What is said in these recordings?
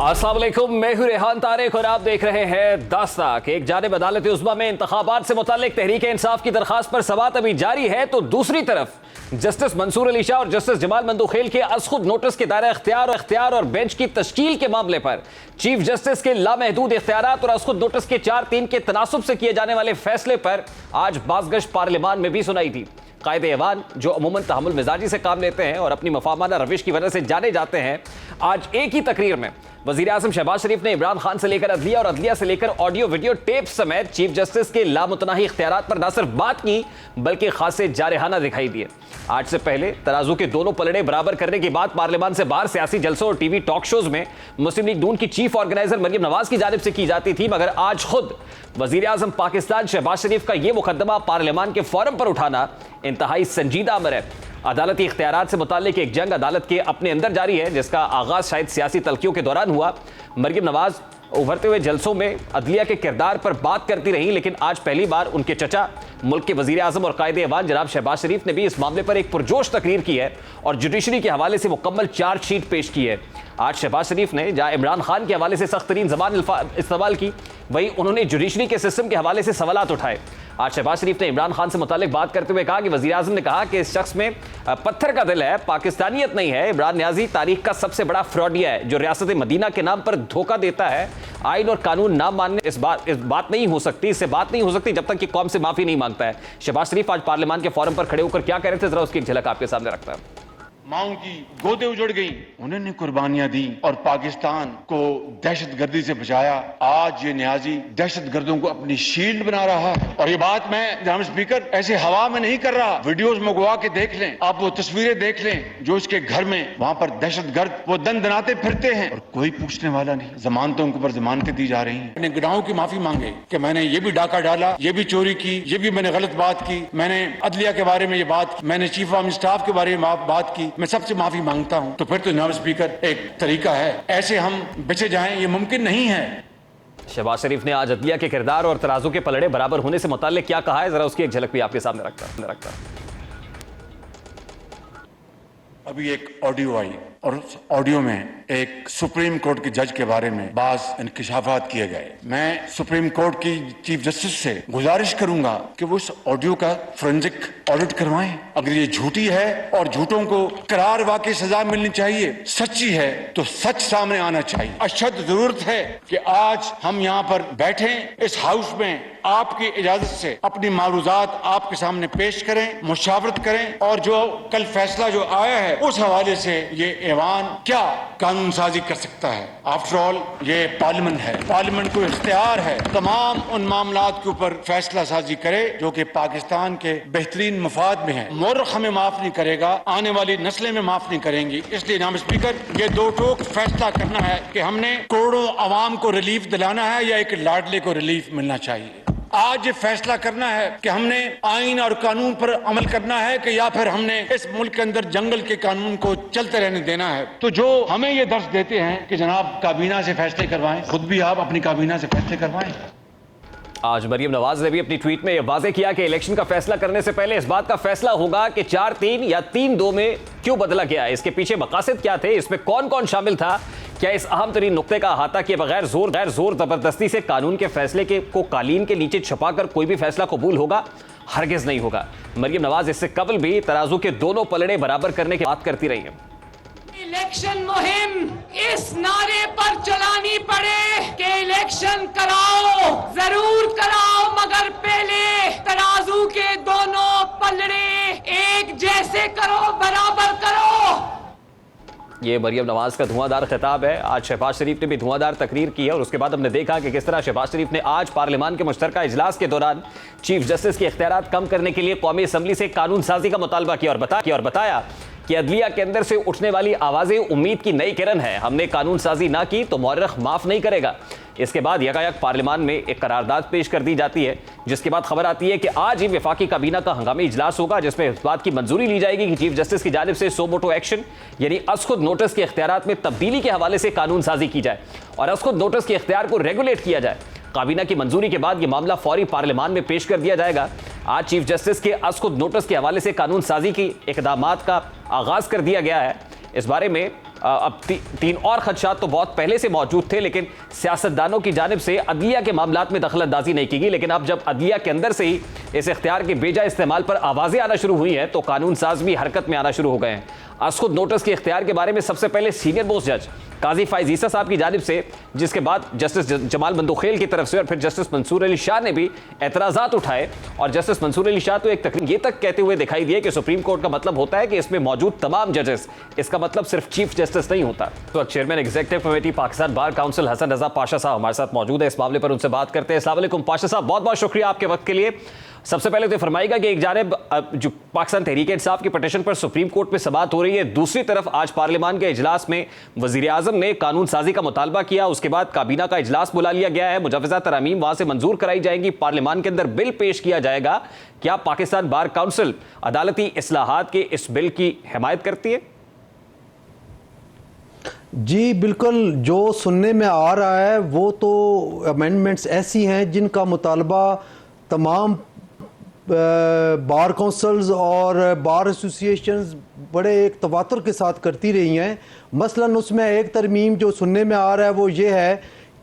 अस्सलाम वालेकुम, मैं हूं रेहान तारिक और आप देख रहे हैं दास्ताक। एक जानिब अदालत उज़्मा में इंतखाबात से मुताल्लिक तहरीक इंसाफ की दरखास्त पर समाअत अभी जारी है, तो दूसरी तरफ जस्टिस मंसूर अली शाह और जस्टिस जमाल मंदुखेल के अज़खुद नोटिस के दायरा इख्तियार और बेंच की तश्कील के मामले पर चीफ जस्टिस के लामहदूद इख्तियारात और अज़खुद नोटिस के 4-3 के तनासुब से किए जाने वाले फैसले पर आज बाज़गश्त पार्लियामान में भी सुनाई थी। कायदे ऐवान, जो अमूमन तहम्मुल मिजाजी से काम लेते हैं और अपनी मफाहमाना रविश की वजह से जाने जाते हैं, आज एक ही तकरीर में वज़ीर आज़म शहबाज शरीफ ने इमरान खान से लेकर अदलिया और अदलिया से लेकर ऑडियो वीडियो टेप समेत चीफ जस्टिस के लामुतनाही इख्तियारात पर न सिर्फ बात की बल्कि खासे जारहाना दिखाई दिए। आज से पहले तराजू के दोनों पलड़े बराबर करने की बात पार्लियामान से बाहर सियासी जलसों और टीवी टॉक शोज में मुस्लिम लीग नून की चीफ ऑर्गेनाइजर मरियम नवाज की जानिब से की जाती थी, मगर आज खुद वज़ीर आज़म पाकिस्तान शहबाज शरीफ का यह मुकदमा पार्लियामान के फोरम पर उठाना इंतहाई संजीदा अमर है। अदालती इख्तियारात से मुताल्लिक एक जंग अदालत के अपने अंदर जारी है, जिसका आगाज शायद सियासी तलखियों के दौरान हुआ। मरियम नवाज उभरते हुए जलसों में अदलिया के किरदार पर बात करती रहीं, लेकिन आज पहली बार उनके चचा मुल्क के वज़ीर आज़म और कायदे ऐवान जनाब शहबाज शरीफ ने भी इस मामले पर एक पुरजोश तकरीर की है और जुडिशरी के हवाले से मुकम्मल चार्जशीट पेश की है। आज शहबाज शरीफ ने जहाँ इमरान खान के हवाले से सख्त तरीन ज़बान इस्तेमाल की, वहीं उन्होंने जुडिशरी के सिस्टम के हवाले से सवालात उठाए। आज शहबाज शरीफ ने इमरान खान से मुताल्लिक बात करते हुए कहा कि वज़ीर आज़म ने कहा कि इस शख्स में पत्थर का दिल है, पाकिस्तानियत नहीं है। इमरान न्याजी तारीख का सबसे बड़ा फ्रॉडिया है जो रियासत मदीना के नाम पर धोखा देता है। आइन और कानून ना मानने इस बात नहीं हो सकती, इससे बात नहीं हो सकती जब तक कि कौम से माफी नहीं मांगता है। शहबाज शरीफ आज पार्लियामान के फोरम पर खड़े होकर क्या कह रहे थे, जरा उसकी एक झलक आपके सामने रखता है। माओ की गोदे उजड़ गई, उन्होंने कुर्बानियां दी और पाकिस्तान को दहशतगर्दी से बचाया। आज ये न्याजी दहशतगर्दों को अपनी शील्ड बना रहा है। और ये बात मैं जनाब स्पीकर ऐसे हवा में नहीं कर रहा, वीडियोस मंगवा के देख लें, आप वो तस्वीरें देख लें जो इसके घर में वहां पर दहशतगर्द वो दनाते फिरते हैं और कोई पूछने वाला नहीं। जमानतों के ऊपर जमानतें दी जा रही हैं। मैंने गुनाहों की माफी मांगे कि मैंने ये भी डाका डाला, ये भी चोरी की, ये भी मैंने गलत बात की, मैंने अदलिया के बारे में ये बात, मैंने चीफ ऑफ स्टाफ के बारे में बात की, मैं सबसे माफी मांगता हूं। तो फिर तो जनाब स्पीकर एक तरीका है, ऐसे हम बचे जाएं ये मुमकिन नहीं है। शहबाज शरीफ ने आज अदलिया के किरदार और तराजू के पलड़े बराबर होने से मुताल्लिक क्या कहा है, जरा उसकी एक झलक भी आपके सामने रखता। अभी एक ऑडियो आई और उस ऑडियो में एक सुप्रीम कोर्ट के जज के बारे में बाज़ इंकिशाफात किए गए। मैं सुप्रीम कोर्ट की चीफ जस्टिस से गुजारिश करूंगा कि वो उस ऑडियो का फोरेंसिक ऑडिट करवाएं। अगर ये झूठी है और झूठों को करार वाकई सजा मिलनी चाहिए, सच्ची है तो सच सामने आना चाहिए। अशद जरूरत है कि आज हम यहाँ पर बैठे इस हाउस में आपकी इजाजत से अपनी मारूजात आपके सामने पेश करें, मुशावरत करें और जो कल फैसला जो आया है उस हवाले से ये ऐवान क्या कानून साजी कर सकता है। आफ्टर ऑल ये पार्लियामेंट है, पार्लियामेंट को इख्तियार है तमाम उन मामलात के ऊपर फैसला साजी करे जो कि पाकिस्तान के बेहतरीन मुफाद में है। मुर्ख हमें माफ नहीं करेगा, आने वाली नस्लें में माफ नहीं करेंगी। इसलिए जनाब स्पीकर ये दो टोक फैसला करना है कि हमने करोड़ों अवाम को रिलीफ दिलाना है या एक लाडले को रिलीफ मिलना चाहिए। आज ये फैसला करना है कि हमने आइन और कानून पर अमल करना है कि या फिर हमने इस मुल्क के अंदर जंगल के कानून को चलते रहने देना है। तो जो हमें ये दर्ज देते हैं कि जनाब काबीना से फैसले करवाएं, खुद भी आप अपनी काबीना से फैसले करवाएं। आज मरियम नवाज ने भी अपनी ट्वीट में यह वाज़ेह किया कि इलेक्शन का फैसला करने से पहले इस बात का फैसला होगा कि 4-3 या 3-2 में क्यों बदला गया, इसके पीछे मकासद क्या थे, इसमें कौन कौन शामिल था। क्या इस अहम तरीन नुक्ते का अहाता किए बगैर जोर जबरदस्ती से कानून के फैसले को कालीन के नीचे छुपाकर कोई भी फैसला कबूल होगा? हरगिज नहीं होगा। मरियम नवाज इससे कबल भी तराजू के दोनों पलड़े बराबर करने की बात करती रही है। इलेक्शन मुहिम इस नारे पर चलानी पड़े कि इलेक्शन कराओ, जरूर कराओ, मगर पहले तराजू के दोनों पलड़े एक जैसे करो, बराबर करो। ये मरियम नवाज का धुआंधार खिताब है। आज शहबाज शरीफ ने भी धुआंधार तकरीर की है और उसके बाद हमने देखा कि किस तरह शहबाज शरीफ ने आज पार्लियामान के मुश्तरका इजलास के दौरान चीफ जस्टिस के इख्तियारात कम करने के लिए कौमी असम्बली से कानून साजी का मुतालबा किया और बताया कि अदलिया के अंदर से उठने वाली आवाजें उम्मीद की नई किरण है। हमने कानून साजी ना की तो मौरख माफ नहीं करेगा। इसके बाद यकायक पार्लियामान में एक करारदाद पेश कर दी जाती है, जिसके बाद खबर आती है कि आज ही वफाकी काबीना का हंगामी इजलास होगा, जिसमें इस बात की मंजूरी ली जाएगी कि चीफ जस्टिस की जानिब से सो मोटो एक्शन यानी अज़खुद नोटिस के इख्तियारात में तब्दीली के हवाले से कानून साजी की जाए और अज़खुद नोटिस के इख्तियार को रेगुलेट किया जाए। काबीना की मंजूरी के बाद यह मामला फौरी पार्लियामान में पेश कर दिया जाएगा। आज चीफ जस्टिस के अज़खुद नोटिस के हवाले से कानून साजी की इक़दामात का आगाज कर दिया गया है। इस बारे में अब तीन और खदशात तो बहुत पहले से मौजूद थे, लेकिन सियासतदानों की जानिब से अदलिया के मामलात में दखलंदाजी नहीं की गई। लेकिन अब जब अदलिया के अंदर से ही इस इख्तियार के बेजा इस्तेमाल पर आवाज़ें आना शुरू हुई हैं तो कानून साज भी हरकत में आना शुरू हो गए हैं। आज खुद नोटिस के इख्तियार के बारे में सबसे पहले सीनियर मोस्ट जज काजी फाइज ईसा साहब की जानिब से, जिसके बाद जस्टिस जमाल बंदोखेल की तरफ से और फिर जस्टिस मंसूर अली शाह ने भी एतराज़ात उठाए। और जस्टिस मंसूर अली शाह तो एक तकरीर ये तक कहते हुए दिखाई दिए कि सुप्रीम कोर्ट का मतलब होता है कि इसमें मौजूद तमाम जजेस, इसका मतलब सिर्फ चीफ जस्टिस नहीं होता। तो chairman executive committee Pakistan bar council Hasan Raza Pasha साहब हमारे साथ मौजूद है, इस मामले पर उनसे बात करते हैं। अस्सलाम वालेकुम पाशा साहब, बहुत बहुत शुक्रिया आपके वक्त के लिए। सबसे पहले तो फरमाइएगा कि एक जानिब जो पाकिस्तान तहरीक इंसाफ की पिटीशन पर सुप्रीम कोर्ट में समाअत हो रही है, दूसरी तरफ आज पार्लियामान के इजलास में वजीर आजम ने कानून साजी का मुतालबा किया, उसके बाद काबीना का इजलास बुला लिया गया है, मुजव्वज़ा तरामीम वहां से मंजूर कराई जाएंगी, पार्लियामान के अंदर बिल पेश किया जाएगा। क्या पाकिस्तान बार काउंसिल अदालती इस्लाहात के इस बिल की हिमायत करती है? जी बिल्कुल, जो सुनने में आ रहा है वो तो अमेंडमेंट्स ऐसी हैं जिनका मुतालबा तमाम बार काउंसिल्स और बार एसोसिएशंस बड़े एक तवातुर के साथ करती रही हैं। मसलन उसमें एक तरमीम जो सुनने में आ रहा है वो ये है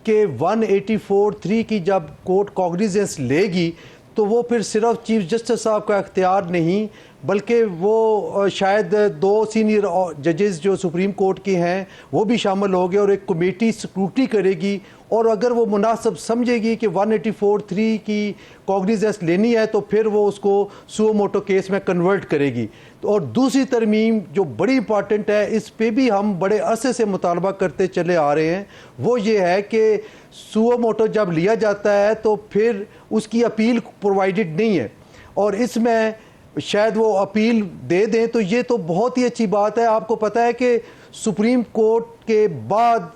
कि 184(3) की जब कोर्ट कॉग्निजेंस लेगी तो वो फिर सिर्फ चीफ जस्टिस साहब का इख्तियार नहीं, बल्कि वो शायद 2 सीनियर जजेस जो सुप्रीम कोर्ट के हैं वो भी शामिल होंगे और एक कमेटी स्क्रूटनी करेगी। और अगर वो मुनासिब समझेगी कि 184(3) की कॉग्निजेंस लेनी है तो फिर वो उसको सुओ मोटो केस में कन्वर्ट करेगी। तो और दूसरी तरमीम जो बड़ी इंपॉर्टेंट है, इस पे भी हम बड़े अरसे से मुतालबा करते चले आ रहे हैं, वो ये है कि सुओ मोटो जब लिया जाता है तो फिर उसकी अपील प्रोवाइडेड नहीं है और इसमें शायद वो अपील दे दें तो ये तो बहुत ही अच्छी बात है। आपको पता है कि सुप्रीम कोर्ट के बाद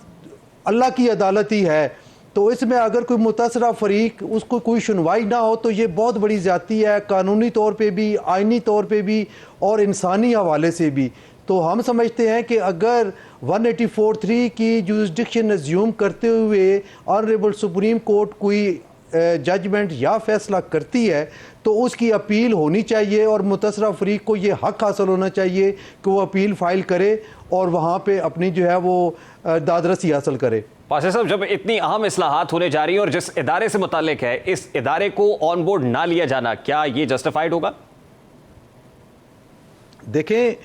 अल्लाह की अदालत ही है, तो इसमें अगर कोई मुतासरा फरीक उसको कोई सुनवाई ना हो तो ये बहुत बड़ी ज़्यादती है, कानूनी तौर पे भी, आइनी तौर पे भी और इंसानी हवाले से भी। तो हम समझते हैं कि अगर 184(3) की जुरिस्डिक्शन अज्यूम करते हुए ऑनरेबल सुप्रीम कोर्ट कोई जजमेंट या फैसला करती है तो उसकी अपील होनी चाहिए और मुतसरा फरीक को ये हक हासिल होना चाहिए कि वो अपील फाइल करे और वहाँ पे अपनी जो है वो दादरसी हासिल करे। पाशा साहब, जब इतनी अहम इस्लाहात होने जा रही है और जिस इदारे से मुताल्लिक है, इस इदारे को ऑन बोर्ड ना लिया जाना, क्या ये जस्टिफाइड होगा? देखें,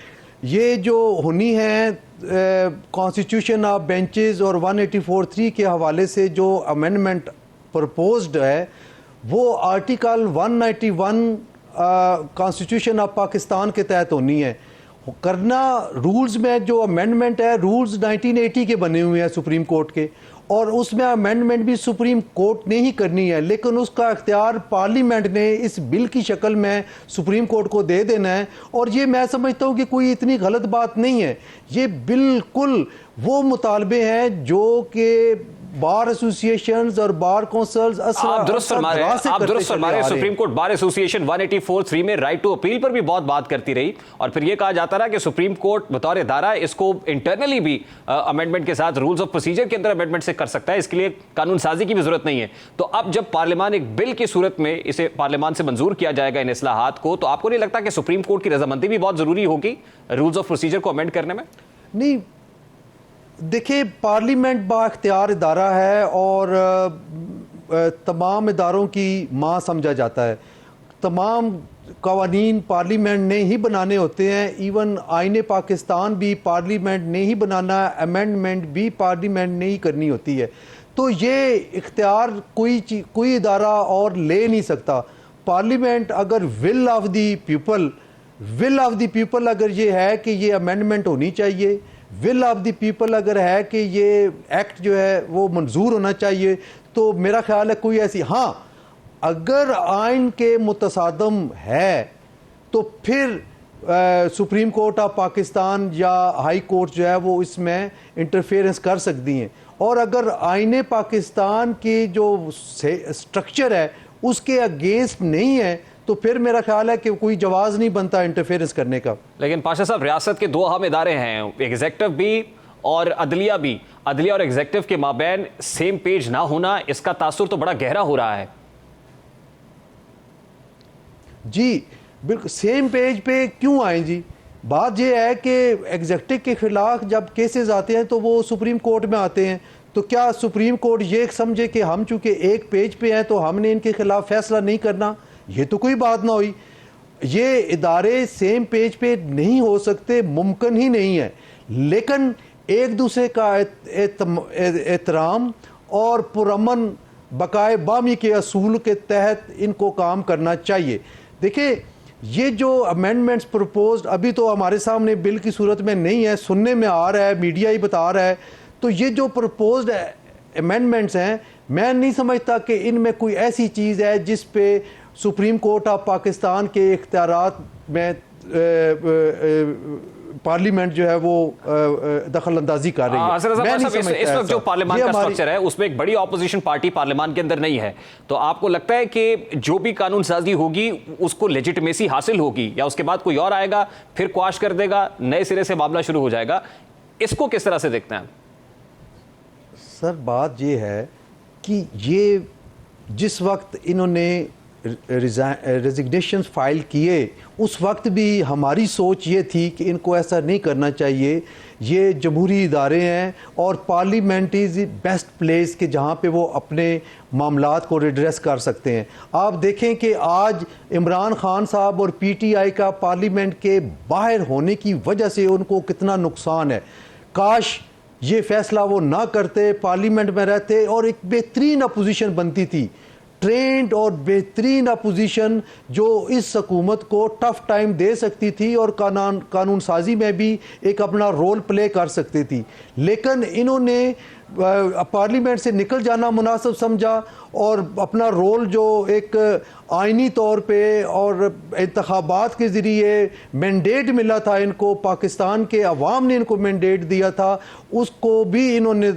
ये जो होनी है कॉन्स्टिट्यूशन ऑफ बेंचेस और 184(3) के हवाले से जो अमेंडमेंट प्रपोज्ड है वो आर्टिकल 191 कॉन्स्टिट्यूशन ऑफ पाकिस्तान के तहत होनी है करना। रूल्स में जो अमेंडमेंट है, रूल्स 1980 के बने हुए हैं सुप्रीम कोर्ट के, और उसमें अमेंडमेंट भी सुप्रीम कोर्ट ने ही करनी है, लेकिन उसका इख्तियार पार्लियामेंट ने इस बिल की शक्ल में सुप्रीम कोर्ट को दे देना है। और ये मैं समझता हूँ कि कोई इतनी गलत बात नहीं है, ये बिल्कुल वो मुतालबे हैं जो कि बार एसोसिएशंस और बार काउंसिल्स आप दुरुस्त फरमा रहे हैं। सुप्रीम कोर्ट बार एसोसिएशन 184(3) में राइट टू अपील पर भी बहुत बात करती रही और फिर यह कहा जाता रहा कि सुप्रीम कोर्ट बतौर इदारा इसको इंटरनली भी अमेंडमेंट के साथ रूल्स ऑफ प्रोसीजर के अंदर अमेंडमेंट से कर सकता है, इसके लिए कानून साजी की भी जरूरत नहीं है। तो अब जब पार्लियामान एक बिल की सूरत में इसे पार्लियामान से मंजूर किया जाएगा इन इस्लाहात को, तो आपको नहीं लगता कि सुप्रीम कोर्ट की रजामंदी भी बहुत जरूरी होगी रूल्स ऑफ प्रोसीजर को अमेंड करने में? नहीं, देखिए, पार्लियामेंट बाख्तियार इदारा है और तमाम इदारों की माँ समझा जाता है। तमाम कवानीन पार्लियामेंट ने ही बनाने होते हैं, इवन आईने पाकिस्तान भी पार्लियामेंट ने ही बनाना, अमेंडमेंट भी पार्लियामेंट ने ही करनी होती है। तो ये इख्तियार कोई इदारा और ले नहीं सकता। पार्लियामेंट अगर विल ऑफ द पीपल अगर ये है कि ये अमेंडमेंट होनी चाहिए, विल ऑफ द पीपल अगर है कि ये एक्ट जो है वो मंजूर होना चाहिए, तो मेरा ख्याल है कोई ऐसी, हाँ अगर आइन के मुतसादम है तो फिर सुप्रीम कोर्ट ऑफ पाकिस्तान या हाई कोर्ट जो है वो इसमें इंटरफेरेंस कर सकती हैं। और अगर आइन पाकिस्तान की जो स्ट्रक्चर है उसके अगेंस्ट नहीं है तो फिर मेरा ख्याल है कि कोई जवाज़ नहीं बनता इंटरफेरेंस करने का। लेकिन पाशा साहब, रियासत के 2 अहम इदारे हैं, एग्जीक्यूटिव भी और अदलिया भी। अदलिया और एग्जीक्यूटिव के माबैन सेम पेज ना होना, इसका तासुर तो बड़ा गहरा हो रहा है। जी बिल्कुल, सेम पेज पे क्यों आए जी? बात यह है कि एग्जेक्टिव के खिलाफ जब केसेस आते हैं तो वो सुप्रीम कोर्ट में आते हैं, तो क्या सुप्रीम कोर्ट ये समझे कि हम चूंकि एक पेज पे हैं तो हमने इनके खिलाफ फैसला नहीं करना? ये तो कोई बात ना हुई। ये इदारे सेम पेज पे नहीं हो सकते, मुमकिन ही नहीं है, लेकिन एक दूसरे का एहतराम और पुरअमन बकाए बामी के असूल के तहत इनको काम करना चाहिए। देखिए, ये जो अमेंडमेंट्स प्रपोज्ड अभी तो हमारे सामने बिल की सूरत में नहीं है, सुनने में आ रहा है, मीडिया ही बता रहा है, तो ये जो प्रपोज्ड अमेंडमेंट्स हैं, मैं नहीं समझता कि इनमें कोई ऐसी चीज़ है जिस पे सुप्रीम कोर्ट ऑफ पाकिस्तान के इख्तियारात में पार्लियामेंट जो है वो दखल अंदाजी कर रही है। इस वक्त जो पार्लियामान का स्ट्रक्चर है उसमें एक बड़ी ऑपोजिशन पार्टी पार्लियामान के अंदर नहीं है, तो आपको लगता है कि जो भी कानून साजी होगी उसको लेजिटिमेसी हासिल होगी, या उसके बाद कोई और आएगा फिर क्वाश कर देगा, नए सिरे से मामला शुरू हो जाएगा? इसको किस तरह से देखते हैं? सर, बात ये है कि ये जिस वक्त इन्होंने रेजिग्नेशन फाइल किए उस वक्त भी हमारी सोच ये थी कि इनको ऐसा नहीं करना चाहिए। ये जमहूरी इदारे हैं और पार्लियामेंट इज़ बेस्ट प्लेस कि जहाँ पे वो अपने मामलात को रिड्रेस कर सकते हैं। आप देखें कि आज इमरान खान साहब और पीटीआई का पार्लियामेंट के बाहर होने की वजह से उनको कितना नुकसान है। काश ये फैसला वो ना करते, पार्लियामेंट में रहते और एक बेहतरीन अपोजिशन बनती थी, ट्रेंड और बेहतरीन अपोजिशन जो इस हुकूमत को टफ टाइम दे सकती थी और कानून साजी में भी एक अपना रोल प्ले कर सकती थी। लेकिन इन्होंने पार्लियामेंट से निकल जाना मुनासिब समझा और अपना रोल जो एक आइनी तौर पे और इंतखाबात के ज़रिए मैंडेट मिला था इनको, पाकिस्तान के अवाम ने इनको मैंडेट दिया था, उसको भी इन्होंने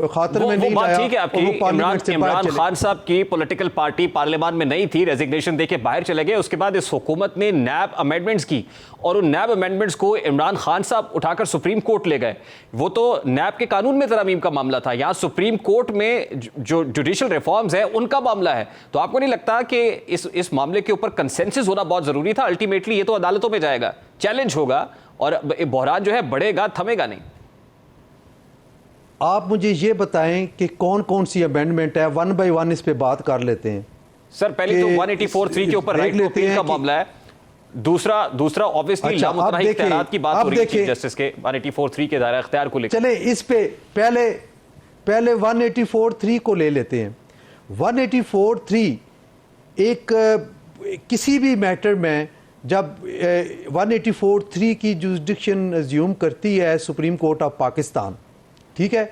खातिर में नहीं लाया। ठीक है आपकी, इमरान खान साहब की पॉलिटिकल पार्टी पार्लियामान में नहीं थी, रेजिग्नेशन देके बाहर चले गए। उसके बाद इस हुकूमत ने नैब अमेंडमेंट्स की और उन नैब अमेंडमेंट्स को इमरान खान साहब उठाकर सुप्रीम कोर्ट ले गए। वो तो नैब के कानून में तरमीम का मामला था, यहाँ सुप्रीम कोर्ट में जो जुडिशल रिफॉर्म्स है उनका मामला है। तो आपको नहीं लगता कि इस मामले के ऊपर कंसेंसस होना बहुत जरूरी था? अल्टीमेटली ये तो अदालतों में जाएगा, चैलेंज होगा और बहरान जो है बढ़ेगा, थमेगा नहीं। आप मुझे ये बताएं कि कौन कौन सी अमेंडमेंट है, वन बाय वन इस पे बात कर लेते हैं। सर, पहले तो 184(3) के ऊपर राइट टू अपील का मामला है। दूसरा ऑब्वियसली लामुतनाही इख्तियारात की बात हो रही है चीफ जस्टिस के 184(3) के दायरा इख्तियार को लेकर। चले इस पे पहले 184(3) को ले लेते हैं। 184(3) एक किसी भी मैटर में जब 184(3) की जुरिसडिक्शन अज्यूम करती है सुप्रीम कोर्ट ऑफ पाकिस्तान, ठीक है,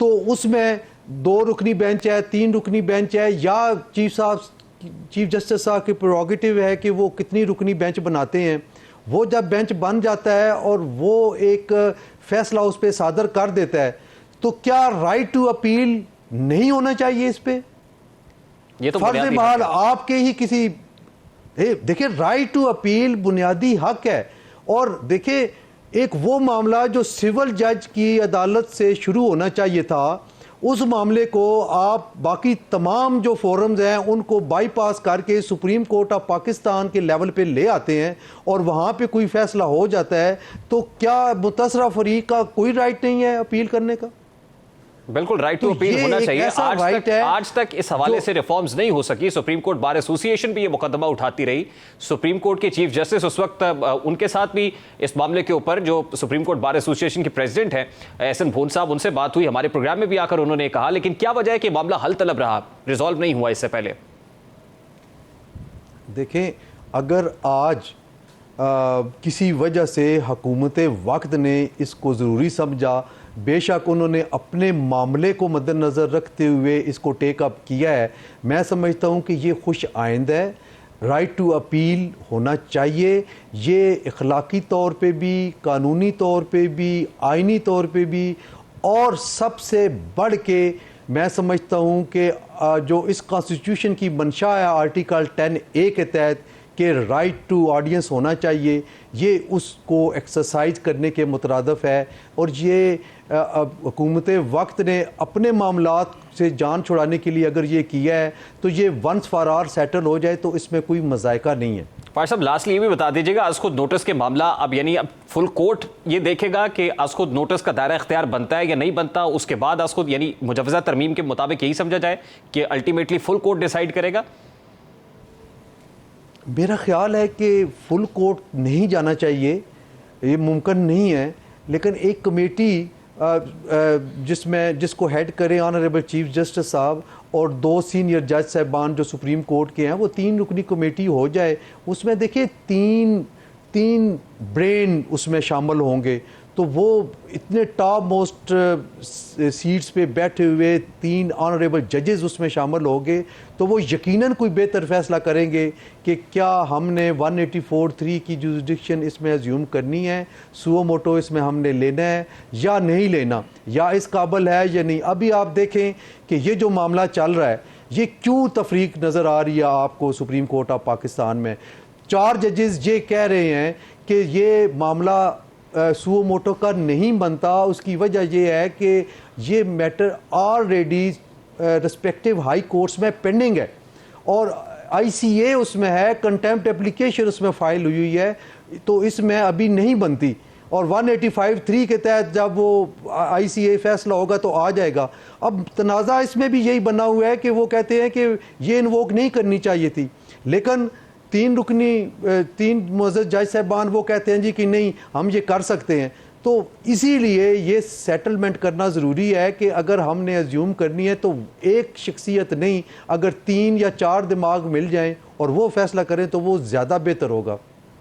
तो उसमें 2 रुकनी बेंच है, 3 रुकनी बेंच है, या चीफ जस्टिस साहब की प्रोरोगेटिव है कि वो कितनी रुकनी बेंच बनाते हैं। वो जब बेंच बन जाता है और वो एक फैसला उस पर सादर कर देता है, तो क्या राइट टू अपील नहीं होना चाहिए इस पे? ये तो फर्ज महल आपके ही किसी, देखिए, राइट टू अपील बुनियादी हक है। और देखिए, एक वो मामला जो सिविल जज की अदालत से शुरू होना चाहिए था, उस मामले को आप बाकी तमाम जो फोरम्स हैं उनको बाईपास करके सुप्रीम कोर्ट ऑफ पाकिस्तान के लेवल पे ले आते हैं और वहाँ पे कोई फैसला हो जाता है। तो क्या मुतसरा फरीक का कोई राइट नहीं है अपील करने का? बिल्कुल राइट टू अपील होना चाहिए। आज तक इस हवाले से रिफॉर्म्स नहीं हो सकी। सुप्रीम कोर्ट बार एसोसिएशन भी ये मुकदमा उठाती रही। सुप्रीम कोर्ट के चीफ जस्टिस उस वक्त उनके साथ भी इस मामले के ऊपर जो सुप्रीम कोर्ट बार एसोसिएशन के प्रेसिडेंट हैं एहसन भून साहब, उनसे बात हुई, हमारे प्रोग्राम में भी आकर उन्होंने कहा। लेकिन क्या वजह है कि मामला हल तलब रहा, रिजॉल्व नहीं हुआ इससे पहले? देखें, अगर आज किसी वजह से हुकूमत वक्त ने इसको ज़रूरी समझा, बेशक उन्होंने अपने मामले को मद्देनज़र रखते हुए इसको टेक अप किया है, मैं समझता हूँ कि ये खुश आइंद है। राइट टू अपील होना चाहिए। ये इखलाकी तौर पे भी, कानूनी तौर पे भी, आइनी तौर पे भी, और सबसे बढ़ के मैं समझता हूँ कि जो इस कॉन्स्टिट्यूशन की मंशा है आर्टिकल 10A के तहत कि राइट टू ऑडियंस होना चाहिए, ये उसको एक्सरसाइज करने के मुतरादफ है। और ये हुकूमत वक्त ने अपने मामलात से जान छुड़ाने के लिए अगर ये किया है तो ये वंस फॉर ऑल सेटल हो जाए तो इसमें कोई मज़ायका नहीं है। पाश साहब लास्टली ये भी बता दीजिएगा, आज खुद नोटिस के मामला अब यानी अब फुल कोर्ट ये देखेगा कि आज खुद नोटिस का दायरा इख्तियार बनता है या नहीं बनता, उसके बाद आज खुद यानी मुजव्वज़ा तरमीम के मुताबिक यही समझा जाए कि अल्टीमेटली फुल कोर्ट डिसाइड करेगा? मेरा ख्याल है कि फुल कोर्ट नहीं जाना चाहिए, ये मुमकिन नहीं है, लेकिन एक कमेटी जिसको हेड करें ऑनरेबल चीफ जस्टिस साहब और 2 सीनियर जज साहबान जो सुप्रीम कोर्ट के हैं, वो 3 रुकनी कमेटी हो जाए। उसमें देखिए तीन ब्रेन उसमें शामिल होंगे, तो वो इतने टॉप मोस्ट सीट्स पे बैठे हुए 3 ऑनरेबल जजेस उसमें शामिल होंगे, तो वो यकीनन कोई बेहतर फैसला करेंगे कि क्या हमने 184(3) की जुरिडिक्शन इसमें अज्यूम करनी है, सुओ मोटो इसमें हमने लेना है या नहीं लेना, या इस काबिल है या नहीं। अभी आप देखें कि ये जो मामला चल रहा है, ये क्यों तफरीक नज़र आ रही है आपको सुप्रीम कोर्ट ऑफ पाकिस्तान में। 4 जजेस ये कह रहे हैं कि ये मामला सुओ मोटो का नहीं बनता। उसकी वजह यह है कि ये matter already respective high courts में पेंडिंग है और ICA उसमें है, कंटेम्प्ट एप्लीकेशन उसमें फ़ाइल हुई है, तो इसमें अभी नहीं बनती। और 185(3) के तहत जब वो ICA फैसला होगा तो आ जाएगा। अब तनाज़ा इसमें भी यही बना हुआ है कि वो कहते हैं कि ये इन्वोक नहीं करनी चाहिए थी, लेकिन 3 मुअज़्ज़ज़ जज साहबान वो कहते हैं जी कि नहीं, हम ये कर सकते हैं। तो इसीलिए ये सेटलमेंट करना ज़रूरी है कि अगर हमने अज्यूम करनी है तो एक शख्सियत नहीं, अगर 3 या 4 दिमाग मिल जाएं और वो फैसला करें तो वो ज़्यादा बेहतर होगा।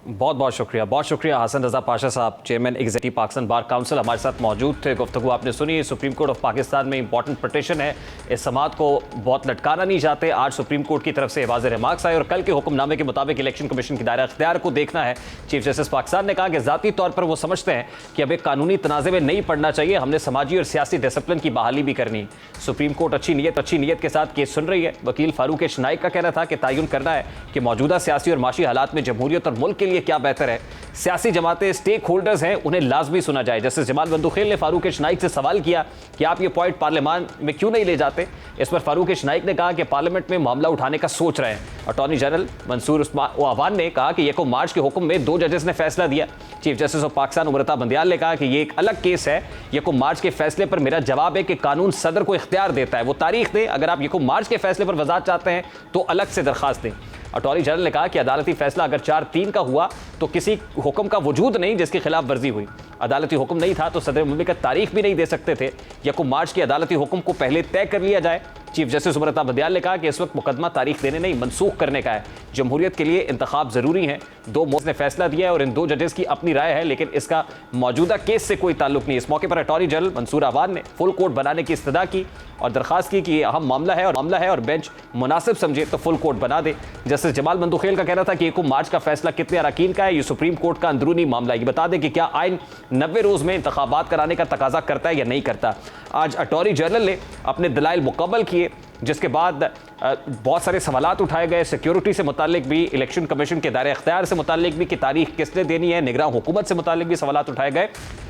बहुत शुक्रिया हसन रज़ा पाशा साहब, chairman executive Pakistan bar council, हमारे साथ मौजूद थे। गुफ्तगू आपने सुनी। सुप्रीम कोर्ट ऑफ पाकिस्तान में इंपॉर्टेंट पिटीशन है, इस समात को बहुत लटकाना नहीं चाहते। आज सुप्रीम कोर्ट की तरफ से वाज़ेह रिमार्क्स आए और कल के हुक्मनामे के मुताबिक इलेक्शन कमीशन की दायरा इख्तियार को देखना है। चीफ जस्टिस पाकिस्तान ने कहा कि ज़ाती तौर पर वो समझते हैं कि अब एक कानूनी तनाज़े में नहीं पड़ना चाहिए, हमने समाजी और सियासी डिसिप्लिन की बहाली भी करनी है। सुप्रीम कोर्ट अच्छी नीयत के साथ केस सुन रही है। वकील फारूक एच नाइक का कहना था कि तयन करना है कि मौजूदा सियासी और माशी हालात में जमहूरियत और मुल्क के लिए क्या बेहतर है। सियासी जमातें स्टेक होल्डर्स हैं, उन्हें लाजमी सुना जाए। जस्टिस जमाल बंदूखेल ने फारूक एच नाइक से सवाल किया कि आप ये पॉइंट पार्लियामान में क्यों नहीं ले जाते। इस पर फारूक एच नाइक ने कहा कि पार्लियामेंट में मामला उठाने का सोच रहे हैं। अटॉर्नी जनरल मंसूर अवान ने कहा कि 1 मार्च के हुक्म में 2 जजेस ने फैसला दिया। Chief justice of Pakistan उमरता Bandial ने कहा कि यह एक अलग केस है। 1 मार्च के फैसले पर मेरा जवाब है कि कानून सदर को इख्तियार देता है, वो तारीख दे। अगर आप 1 मार्च के फैसले पर वजाहत चाहते हैं तो अलग से दरखास्त दें। अटॉर्नी जनरल ने कहा कि अदालती फैसला अगर 4-3 का हुआ तो किसी हुक्म का वजूद नहीं जिसकी खिलाफ वर्जी हुई। अदालती हुक्म नहीं था तो सदर मुमलिकत तारीख भी नहीं दे सकते थे। 1 मार्च के अदालती हुक्म को पहले तय कर लिया जाए। चीफ जस्टिस उमरता बंदियाल ने कहा कि इस वक्त मुकदमा तारीख देने नहीं मनसूख करने का है। जमहूरियत के लिए इंतखाब जरूरी है। 2 मोर्स ने फैसला दिया है और इन 2 जजेस की अपनी राय है, लेकिन इसका मौजूदा केस से कोई ताल्लुक नहीं। इस मौके पर अटॉर्नी जनरल मंसूर अवान ने फुल कोर्ट बनाने की इस्तदा की और दरखास्त की कि ये अहम मामला है और बेंच मुनासिब समझे तो फुल कोर्ट बना दे। जस्टिस जमाल बंदूखेल का कहना था कि 1 मार्च का फैसला कितने अरकान का है, ये सुप्रीम कोर्ट का अंदरूनी मामला। ये बता दें कि क्या आइन 90 रोज में इंतखाबात कराने का तकाजा करता है या नहीं करता। आज अटॉर्नी जनरल ने अपने दलाइल मुकम्मल किए, जिसके बाद बहुत सारे सवालात उठाए गए। सिक्योरिटी से मुतालिक भी, इलेक्शन कमीशन के दायरे इख्तियार से मुतालिक भी कि तारीख किसने देनी है, निगरान हुकूमत से मुतालिक भी सवालात उठाए गए।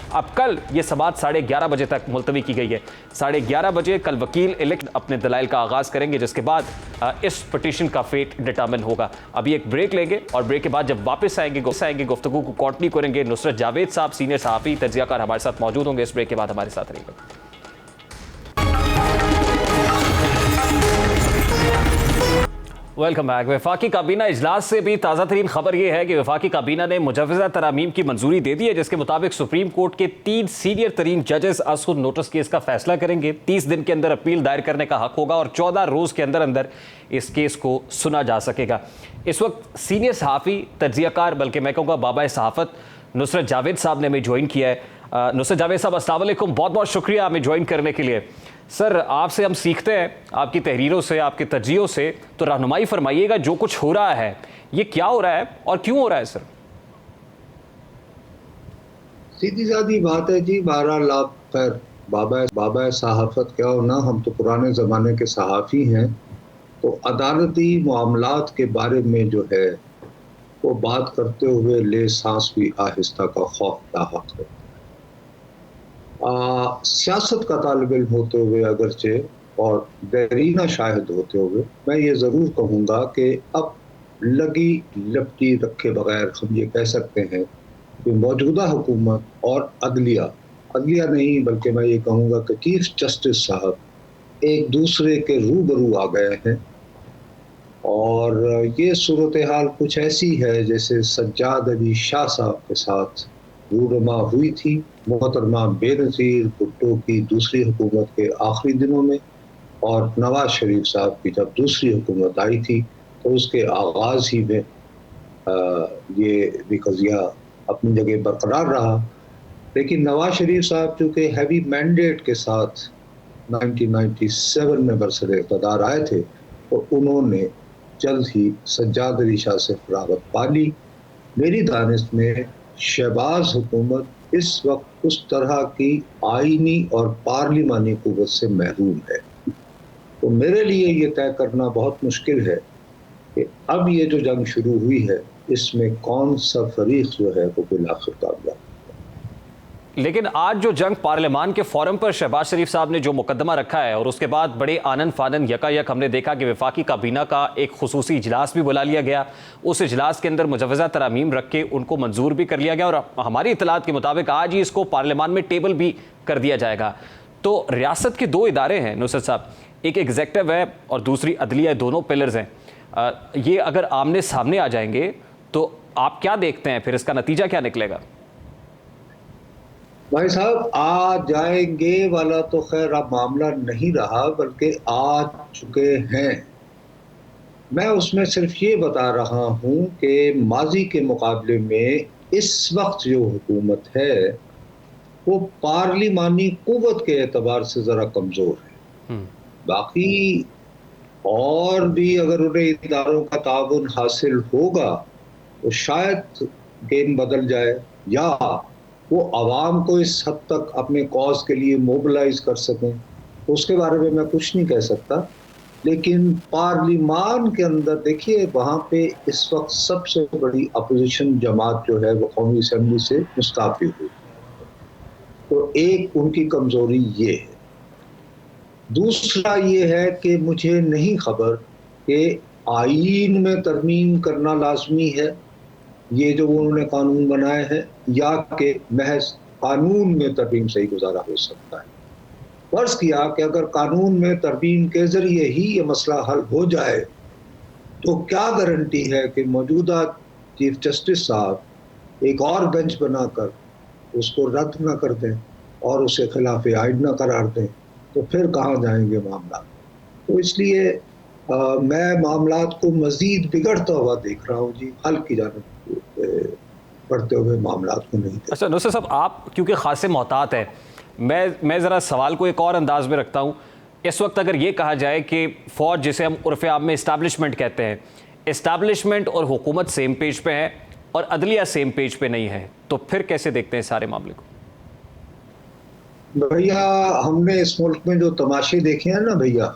अब कल ये समात 11:30 बजे तक मुलतवी की गई है। 11:30 बजे कल वकील इलेक्ट अपने दलाइल का आगाज़ करेंगे, जिसके बाद इस पिटीशन का फेट डिटर्मिन होगा। अभी एक ब्रेक लेंगे और ब्रेक के बाद जब वापस आएंगे गुफ्तगू को कंटिन्यू करेंगे। नुसरत जावेद साहब सीनियर सहाफ़ी तज्ज़ियाकार हमारे साथ मौजूद होंगे। इस ब्रेक के बाद हमारे साथ रहेंगे। Welcome back. वफाकी काबीना इजलास से भी ताज़ा तरीन खबर यह है कि वफाकी काबीना ने मुजव्वज़ा तरामीम की मंजूरी दे दी है, जिसके मुताबिक सुप्रीम कोर्ट के 3 सीनियर तरीन जजेस आज खुद नोटिस केस का फैसला करेंगे। 30 दिन के अंदर अपील दायर करने का हक होगा और 14 रोज़ के अंदर अंदर इस केस को सुना जा सकेगा। इस वक्त सीनियर सहाफ़ी तज्ज़ियाकार, बल्कि मैं कहूँगा बाबा सहाफ़त, नुसरत जावेद साहब ने हमें ज्वाइन किया है। नुसरत जावेद साहब अस्सलाम वालेकुम, बहुत बहुत शुक्रिया हमें ज्वाइन करने के लिए। सर, आपसे हम सीखते हैं आपकी तहरीरों से, आपके तज्जियों से, तो रहनुमाई फरमाइएगा जो कुछ हो रहा है ये क्या हो रहा है और क्यों हो रहा है सर? सीधी सादी बात है जी। बहरहाल आप खैर बाबा सहाफत क्या हो ना, हम तो पुराने ज़माने के सहाफ़ी हैं, तो अदालती मामलात के बारे में जो है वो बात करते हुए ले सांस भी आहिस्ता का खौफ लाहक है। सियासत का तालिब इल्म होते हुए अगरचे और देरीना शाहिद होते हुए मैं ये ज़रूर कहूँगा कि अब लगी लपटी रखे बगैर हम ये कह सकते हैं कि मौजूदा हुकूमत और अदलिया नहीं बल्कि मैं ये कहूँगा कि चीफ जस्टिस साहब एक दूसरे के रूबरू आ गए हैं। और ये सूरत हाल कुछ ऐसी है जैसे सज्जाद अली शाह साहब के साथ रूनुमा हुई थी मोहतरमा बेनज़ीर भुट्टो की दूसरी हुकूमत के आखिरी दिनों में, और नवाज शरीफ साहब की जब दूसरी हुकूमत आई थी तो उसके आगाज़ ही में ये भी कज़िया अपनी जगह बरकरार रहा। लेकिन नवाज शरीफ साहब चूँकि हैवी मैंडेट के साथ 1997 में बरसरे इक़्तिदार आए थे तो उन्होंने जल्द ही सज्जाद अली शाह से फरागत पा ली। मेरी दानिश में शहबाज हुकूमत इस वक्त उस तरह की आईनी और पार्लिमानी क़ुव्वत से महरूम है। तो मेरे लिए ये तय करना बहुत मुश्किल है कि अब ये जो जंग शुरू हुई है इसमें कौन सा फरीक जो है वो बिलाखिर कामयाब। लेकिन आज जो जंग पार्लियामान के फोरम पर शहबाज शरीफ साहब ने जो मुकदमा रखा है और उसके बाद बड़े आनन फानन यकायक हमने देखा कि वफाकी काबीना का एक खुसूसी इजलास भी बुला लिया गया। उस इजलास के अंदर मुजव्वज़ा तरामीम रख के उनको मंजूर भी कर लिया गया और हमारी इतलात के मुताबिक आज ही इसको पार्लियामान में टेबल भी कर दिया जाएगा। तो रियासत के दो इदारे हैं नुसरत साहब, एक एग्जेक्टिव है और दूसरी अदलिया, दोनों पिलर्स हैं। ये अगर आमने सामने आ जाएंगे तो आप क्या देखते हैं, फिर इसका नतीजा क्या निकलेगा? भाई साहब, आ जाएंगे वाला तो खैर अब मामला नहीं रहा बल्कि आ चुके हैं। मैं उसमें सिर्फ ये बता रहा हूँ कि माजी के मुकाबले में इस वक्त जो हुकूमत है वो पार्लिमानी क़ुव्वत के एतबार से ज़रा कमज़ोर है। बाकी और भी अगर उन्हें इदारों का ताउन हासिल होगा तो शायद गेम बदल जाए या वो आवाम को इस हद तक अपने कॉज के लिए मोबिलाइज कर सकें। तो उसके बारे में मैं कुछ नहीं कह सकता। लेकिन पार्लिमान के अंदर देखिए, वहाँ पे इस वक्त सबसे बड़ी अपोजिशन जमात जो है वो कौमी असम्बली से मुस्ताफ़ी हुई। तो एक उनकी कमज़ोरी ये है। दूसरा ये है कि मुझे नहीं खबर कि आईन में तरमीम करना लाजमी है, ये जो उन्होंने कानून बनाए हैं, या कि महज कानून में तरमीम से ही गुजारा हो सकता है। फर्ज किया कि अगर कानून में तरमीम के ज़रिए ही ये मसला हल हो जाए तो क्या गारंटी है कि मौजूदा चीफ जस्टिस साहब एक और बेंच बनाकर उसको रद्द न कर दें और उसे खिलाफ आइन न करार दें, तो फिर कहाँ जाएंगे मामला। तो इसलिए मैं मामलात को मज़ीद बिगड़ता हुआ देख रहा हूँ जी, हल की जाने बढ़ते हुए मामलात को नहीं। अच्छा नुसरत साहब, आप क्योंकि खासे मोहतात हैं, मैं ज़रा सवाल को एक और अंदाज में रखता हूँ। इस वक्त अगर ये कहा जाए कि फ़ौज, जिसे हम उर्फ़ आम में इस्टेब्लिशमेंट कहते हैं, इस्टेब्लिशमेंट और हुकूमत सेम पेज पे है और अदलिया सेम पेज पे नहीं है, तो फिर कैसे देखते हैं सारे मामले को? भैया, हमने इस मुल्क में जो तमाशे देखे हैं ना भैया,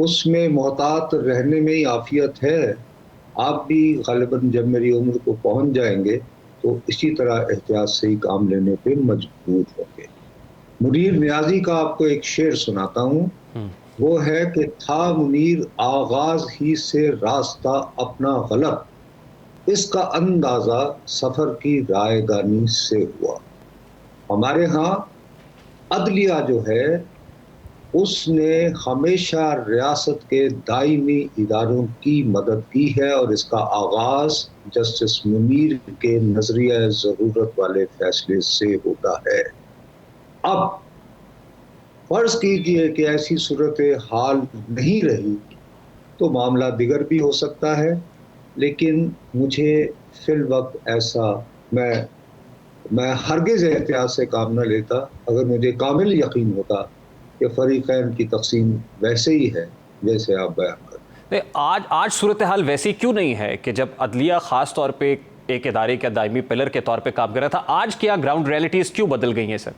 उसमें मोहतात रहने में ही आफियत है। आप भी ग़ालिबन जब मेरी उम्र को पहुंच जाएंगे तो इसी तरह एहतियात से ही काम लेने पे मजबूर होंगे। मुनीर नियाज़ी का आपको एक शेर सुनाता हूँ। वो है कि था मुनीर आगाज ही से रास्ता अपना गलत, इसका अंदाज़ा सफ़र की रायगानी से हुआ। हमारे यहाँ अदलिया जो है उसने हमेशा रियासत के दायमी इदारों की मदद की है और इसका आगाज़ जस्टिस मुनीर के नज़रिया ज़रूरत वाले फैसले से होता है। अब फर्ज कीजिए कि ऐसी सूरत हाल नहीं रही तो मामला दिगर भी हो सकता है, लेकिन मुझे फिल वक्त ऐसा मैं हरगिज़ एहतियात से काम न लेता अगर मुझे कामिल यकीन होता कि फरीक़ैन की तक़सीम वैसे ही है जैसे आप बयान करते हैं। आज सूरत हाल वैसी क्यों नहीं है कि जब अदलिया ख़ास तौर पे एक इदारे का दायमी पिलर के तौर पे काम कर रहा था, आज क्या ग्राउंड रियलिटीज़ क्यों बदल गई हैं सर?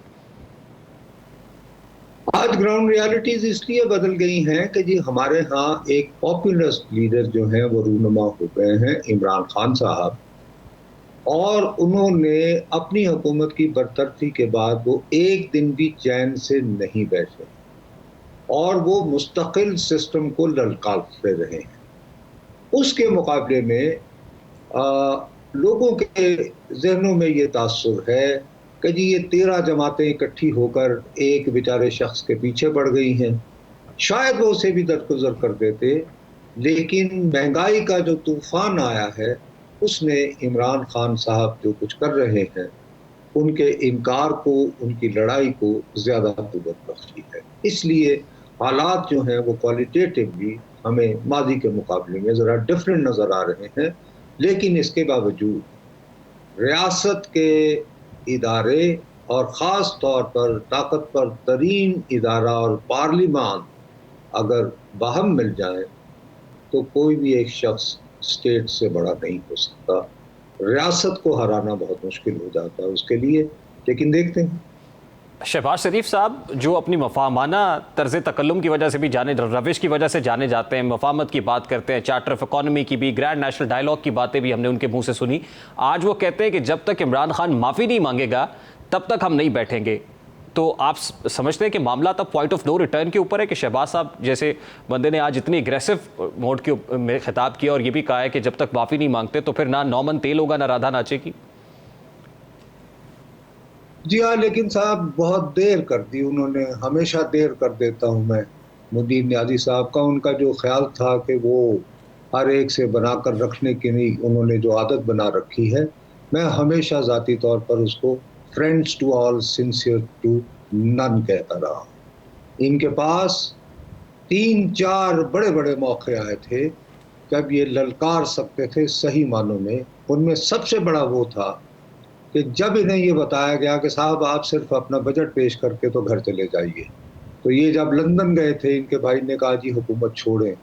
आज ग्राउंड रियलिटीज़ इसलिए बदल गई हैं कि जी हमारे यहाँ एक पॉपुलिस्ट लीडर जो हैं वो रूनुमा हो गए हैं, इमरान खान साहब, और उन्होंने अपनी हुकूमत की बरतरफी के बाद वो एक दिन भी चैन से नहीं बैठे और वो मुस्तकिल सिस्टम को ललकारते रहे हैं। उसके मुकाबले में लोगों के जहनों में ये तासुर है कि जी ये 13 जमातें इकट्ठी होकर एक बेचारे शख्स के पीछे पड़ गई हैं। शायद वो उसे भी दरगुजर कर देते, लेकिन महंगाई का जो तूफान आया है उसने इमरान खान साहब जो कुछ कर रहे हैं उनके इनकार को, उनकी लड़ाई को ज़्यादा कुव्वत बख्शी है। इसलिए हालात जो हैं वो क्वालिटेटिवली हमें माजी के मुकाबले में ज़रा डिफरेंट नज़र आ रहे हैं, लेकिन इसके बावजूद रियासत के इदारे और ख़ास तौर पर ताकतवर तरीन इदारा और पार्लिमान अगर बाहम मिल जाए तो कोई भी एक शख्स स्टेट से बड़ा नहीं हो सकता। रियासत को हराना बहुत मुश्किल हो जाता है उसके लिए, लेकिन देखते हैं। शहबाज शरीफ साहब जो अपनी मफाहमाना तर्ज तकल्लुम की वजह से भी रविश की वजह से जाने जाते हैं, मफाहमत की बात करते हैं, चार्टर ऑफ इकॉनमी की भी, ग्रैंड नेशनल डायलॉग की बातें भी हमने उनके मुंह से सुनी। आज वो कहते हैं कि जब तक इमरान खान माफ़ी नहीं मांगेगा तब तक हम नहीं बैठेंगे। तो आप समझते हैं कि मामला तब पॉइंट ऑफ नो रिटर्न के ऊपर है कि शहबाज साहब जैसे बंदे ने आज इतनी एग्रेसिव मोड के में खिताब किया और ये भी कहा है कि जब तक माफ़ी नहीं मांगते तो फिर ना नौमन तेल होगा ना राधा नाचेगी? जी हाँ, लेकिन साहब बहुत देर कर दी उन्होंने। हमेशा देर कर देता हूँ मैं। मुदीर न्याजी साहब का उनका जो ख्याल था कि वो हर एक से बनाकर रखने की नहीं, उन्होंने जो आदत बना रखी है, मैं हमेशा ज़ाती तौर पर उसको friends to all sincere to none कहता रहा। इनके पास 3-4 बड़े बड़े मौके आए थे जब ये ललकार सकते थे सही मानों में। उनमें सबसे बड़ा वो था कि जब इन्हें ये बताया गया कि साहब आप सिर्फ अपना बजट पेश करके तो घर चले जाइए, तो ये जब लंदन गए थे इनके भाई ने कहा जी हुकूमत छोड़ें।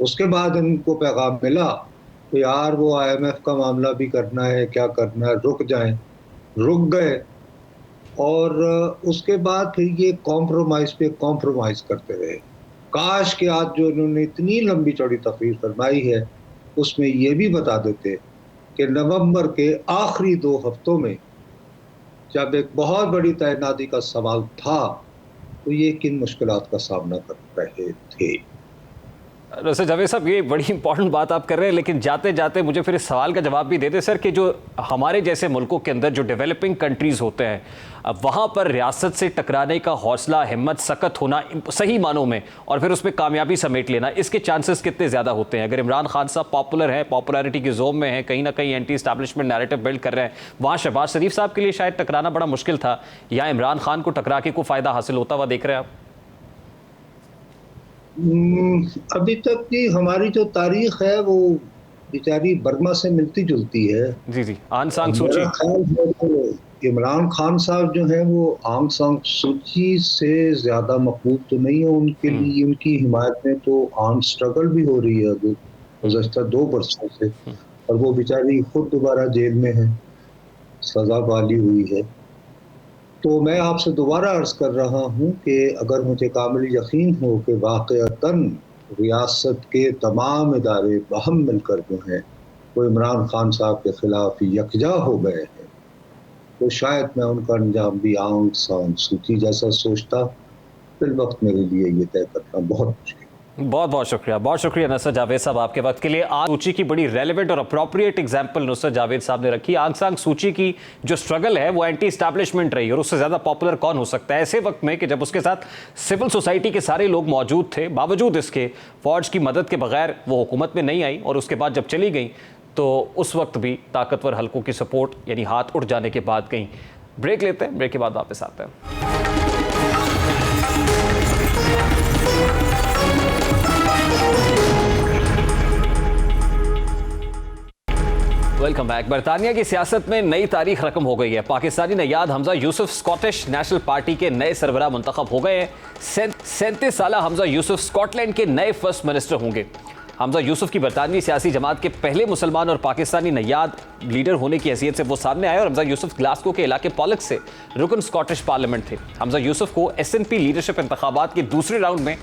उसके बाद इनको पैगाम मिला कि यार वो IMF का मामला भी करना है, क्या करना है, रुक जाएं। रुक गए और उसके बाद फिर ये कॉम्प्रोमाइज़ पे कॉम्प्रोमाइज़ करते रहे। काश कि आज जो इन्होंने इतनी लंबी चौड़ी तकरीर फरमाई है उसमें ये भी बता देते कि नवंबर के आखिरी 2 हफ्तों में जब एक बहुत बड़ी तैनाती का सवाल था तो ये किन मुश्किलात का सामना कर रहे थे। वैसे जावेद साहब ये बड़ी इंपॉर्टेंट बात आप कर रहे हैं, लेकिन जाते जाते मुझे फिर इस सवाल का जवाब भी दे दें सर कि जो हमारे जैसे मुल्कों के अंदर जो डेवलपिंग कंट्रीज़ होते हैं वहाँ पर रियासत से टकराने का हौसला, हिम्मत, सकत होना सही मानों में और फिर उसमें कामयाबी समेट लेना, इसके चांसेस कितने ज़्यादा होते हैं? अगर इमरान खान साहब पॉपुलर हैं, पॉपुलैरिटी की जोन में हैं, कहीं ना कहीं एंटी इस्टेब्लिशमेंट नैरेटिव बिल्ड कर रहे हैं, वहाँ शहबाज शरीफ साहब के लिए शायद टकराना बड़ा मुश्किल था, या इमरान खान को टकरा के कोई फ़ायदा हासिल होता हुआ देख रहे हैं आप? अभी तक की हमारी जो तारीख है वो बेचारी बर्मा से मिलती जुलती है। जी जी, आंग सान सूची। मेरा ख्याल है तो इमरान खान साहब जो है वो आंग सान सूची से ज्यादा मकबूल तो नहीं है। उनके लिए उनकी हिमायत में तो आर्म स्ट्रगल भी हो रही है गुज़श्ता 2 बरसों से, और वो बेचारी खुद दोबारा जेल में है, सजा वाली हुई है। तो मैं आपसे दोबारा अर्ज कर रहा हूँ कि अगर मुझे कामिल यकीन हो कि वाक़अतन रियासत के तमाम इदारे बाहम मिलकर जो हैं वो इमरान खान साहब के खिलाफ यकजा हो गए हैं, तो शायद मैं उनका अंजाम भी आंग सान सूची जैसा सोचता। फिर वक्त मेरे लिए ये तय करना बहुत मुश्किल। बहुत बहुत शुक्रिया नुसरत जावेद साहब आपके वक्त के लिए। आंग सूची की बड़ी रेलेवेंट और अप्रोप्रिएट एग्जांपल नुसरत जावेद साहब ने रखी। आंग सान सूची की जो स्ट्रगल है वो एंटी एस्टैब्लिशमेंट रही, और उससे ज़्यादा पॉपुलर कौन हो सकता है ऐसे वक्त में कि जब उसके साथ सिविल सोसाइटी के सारे लोग मौजूद थे। बावजूद इसके फौज की मदद के बगैर वो हुकूमत में नहीं आई, और उसके बाद जब चली गई तो उस वक्त भी ताकतवर हलकों की सपोर्ट यानी हाथ उठ जाने के बाद कहीं। ब्रेक लेते हैं, ब्रेक के बाद वापस आते हैं। Welcome back. बरतानिया की सियासत में नई तारीख रकम हो गई है। पाकिस्तानी नयाद Humza Yousaf Scottish national party के नए सरबराह मुंतखब हो गए हैं। 37 साल हमजा यूसुफ स्कॉटलैंड के नए फर्स्ट मिनिस्टर होंगे। हमजा यूसुफ की बरतानवी सियासी जमात के पहले मुसलमान और पाकिस्तानी नयाद लीडर होने की हैसियत से वो सामने आए, और हमजा यूसुफ ग्लासगो के इलाके पॉलिक्स से रुकन स्कॉटिश पार्लियामेंट थे। हमजा यूसुफ को SNP लीडरशिप इंतखाबात के दूसरे राउंड में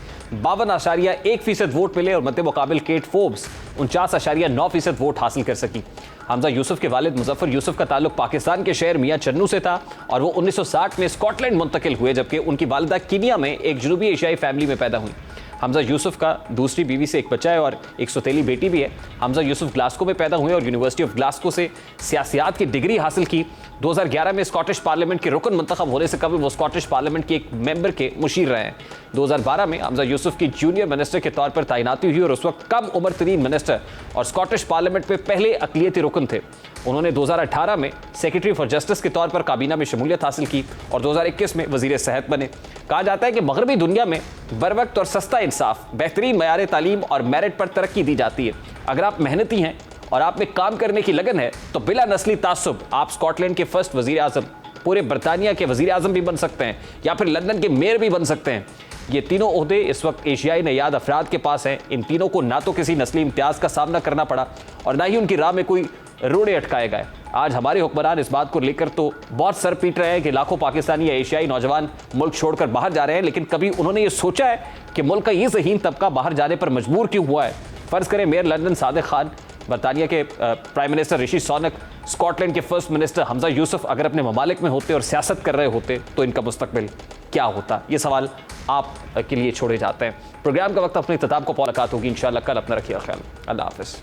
52.1% वोट मिले, और मद्दे मुकाबिल केट फोर्ब्स 49.9% वोट हासिल कर सकी। हमजा यूसुफ के वालिद मुजफ्फर यूसुफ का ताल्लुक पाकिस्तान के शहर मियाँ चन्नू से था, और वो 1960 में स्कॉटलैंड मुंतकिल हुए, जबकि उनकी वालिदा कीनिया में एक जनूबी एशियाई फैमिली में पैदा हुई। हमजा यूसुफ का दूसरी बीवी से एक बच्चा है और एक सौतेली बेटी भी है। हमजा यूसुफ ग्लासगो में पैदा हुए और यूनिवर्सिटी ऑफ ग्लासगो से सियासियात की डिग्री हासिल की। 2011 में स्कॉटिश पार्लियामेंट के रुकन मंतखब होने से कभी वो स्कॉटिश पार्लियामेंट के एक मेंबर के मुशीर रहे हैं। 2012 में हमजा यूसुफ की जूनियर मिनिस्टर के तौर पर तैनाती हुई और उस वक्त कम उम्र तरीन मिनिस्टर और स्कॉटिश पार्लियामेंट में पहले अक़लियती रुकन थे। उन्होंने 2018 में सेक्रेटरी फॉर जस्टिस के तौर पर काबीना में शमूलियत हासिल की और 2021 में वजीर सेहत बने। कहा जाता है कि मगरबी दुनिया में बर वक्त और सस्ता इंसाफ, बेहतरीन मयार तालीम और मेरिट पर तरक्की दी जाती है। अगर आप मेहनती हैं और आप में काम करने की लगन है तो बिला नस्ली तासुब आप स्कॉटलैंड के फर्स्ट वजीर आजम, पूरे बरतानिया के वजीर आजम भी बन सकते हैं या फिर लंदन के मेयर भी बन सकते हैं। ये तीनों ओहदे इस वक्त एशियाई नयाद अफराद के पास हैं। इन तीनों को ना तो किसी नस्ली इम्तियाज़ का सामना करना पड़ा और ना ही उनकी राह में कोई रोड़े अटकाए गए। आज हमारे हुक्मरान इस बात को लेकर तो बहुत सर पीट रहे हैं कि लाखों पाकिस्तानी या एशियाई नौजवान मुल्क छोड़कर बाहर जा रहे हैं, लेकिन कभी उन्होंने ये सोचा है कि मुल्क का ये ज़हीन तबका बाहर जाने पर मजबूर क्यों हुआ है? फ़र्ज़ करें मेयर लंदन सादिक खान, बरतानिया के prime minister Rishi Sunak, Scotland के फर्स्ट मिनिस्टर हमजा यूसुफ अगर अपने ममालिक में होते और सियासत कर रहे होते तो इनका मुस्तकबिल क्या होता? ये सवाल आप के लिए छोड़े जाते हैं। प्रोग्राम का वक्त अपने इख्तिताम को मुलाकात होगी इंशाअल्लाह कल। अपना रखिए ख्याल। अल्लाह हाफ़िज़।